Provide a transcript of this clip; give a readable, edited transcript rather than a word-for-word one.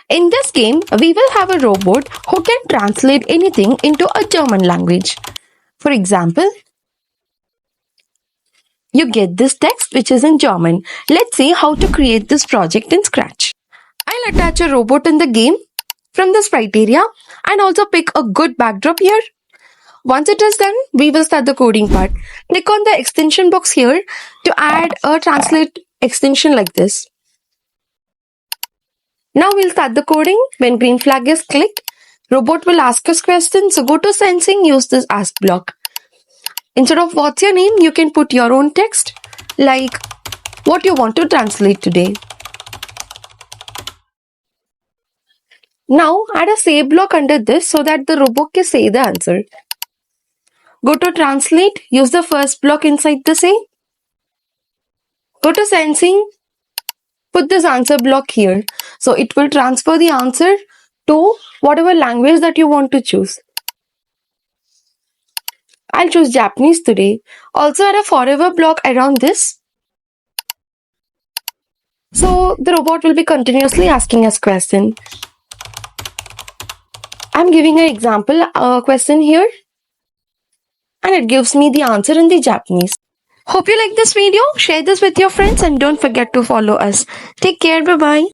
In this game, we will have a robot who can translate anything into a German language. For example, you get this text which is in German. Let's see how to create this project in Scratch. I'll attach a robot in the game from the sprite area and also pick a good backdrop here. Once it is done, we will start the coding part. Click on the extension box here to add a translate extension like this. Now we'll start the coding. When green flag is clicked, robot will ask us questions. So go to sensing, use this ask block. Instead of what's your name, you can put your own text like what you want to translate today. Now add a say block under this so that the robot can say the answer. Go to translate, use the first block inside the say. Go to sensing, put this answer block here. So it will transfer the answer to whatever language that you want to choose. I'll choose Japanese today. Also add a forever block around this. So the robot will be continuously asking us question. I'm giving an example question here. And it gives me the answer in the Japanese. Hope you like this video. Share this with your friends and don't forget to follow us. Take care. Bye-bye.